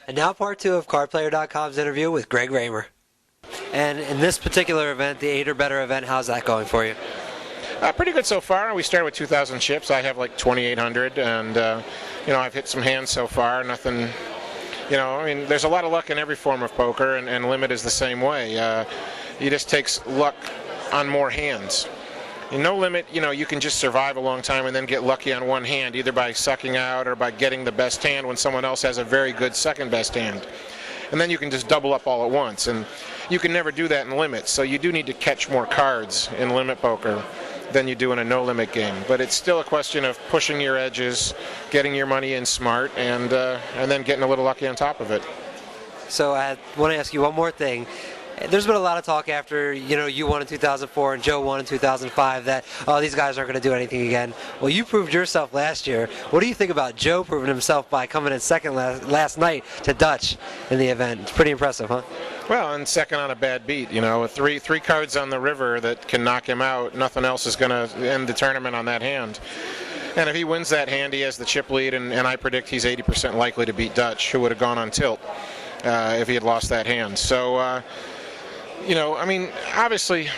And now part 2 of CardPlayer.com's interview with Greg Raymer. And in this particular event, the 8 or better event, how's that going for you? Pretty good so far. We started with 2,000 chips. I have like 2,800, and I've hit some hands so far. Nothing, there's a lot of luck in every form of poker, and limit is the same way. It just takes luck on more hands. In no limit, you can just survive a long time and then get lucky on one hand, either by sucking out or by getting the best hand when someone else has a very good second best hand. And then you can just double up all at once. And you can never do that in limit, so you do need to catch more cards in limit poker than you do in a no-limit game. But it's still a question of pushing your edges, getting your money in smart, and then getting a little lucky on top of it. So I want to ask you one more thing. There's been a lot of talk after you won in 2004 and Joe won in 2005 that these guys aren't going to do anything again. Well, you proved yourself last year. What do you think about Joe proving himself by coming in second last night to Dutch in the event? It's pretty impressive, huh? Well, and second on a bad beat. With three cards on the river that can knock him out, nothing else is going to end the tournament on that hand. And if he wins that hand, he has the chip lead, and I predict he's 80% likely to beat Dutch, who would have gone on tilt if he had lost that hand. So. Obviously,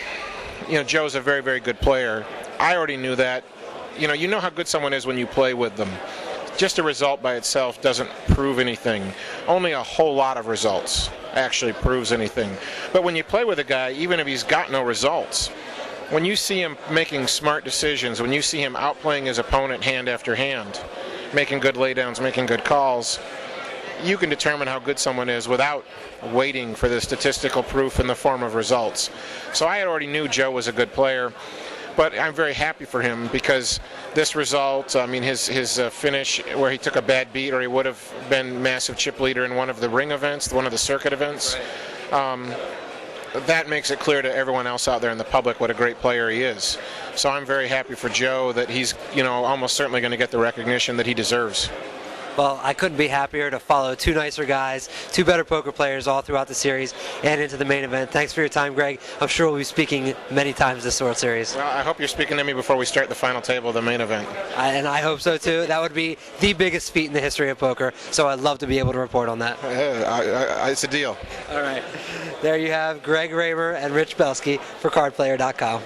Joe's a very, very good player. I already knew that. You know how good someone is when you play with them. Just a result by itself doesn't prove anything. Only a whole lot of results actually proves anything. But when you play with a guy, even if he's got no results, when you see him making smart decisions, when you see him outplaying his opponent hand after hand, making good laydowns, making good calls, you can determine how good someone is without waiting for the statistical proof in the form of results. So I already knew Joe was a good player, but I'm very happy for him because this result, his finish where he took a bad beat or he would have been massive chip leader in one of the ring events, one of the circuit events, that makes it clear to everyone else out there in the public what a great player he is. So I'm very happy for Joe that he's almost certainly going to get the recognition that he deserves. Well, I couldn't be happier to follow 2 nicer guys, 2 better poker players all throughout the series and into the main event. Thanks for your time, Greg. I'm sure we'll be speaking many times this World Series. Well, I hope you're speaking to me before we start the final table of the main event. And I hope so, too. That would be the biggest feat in the history of poker, so I'd love to be able to report on that. It's a deal. All right. There you have Greg Raymer and Rich Belsky for CardPlayer.com.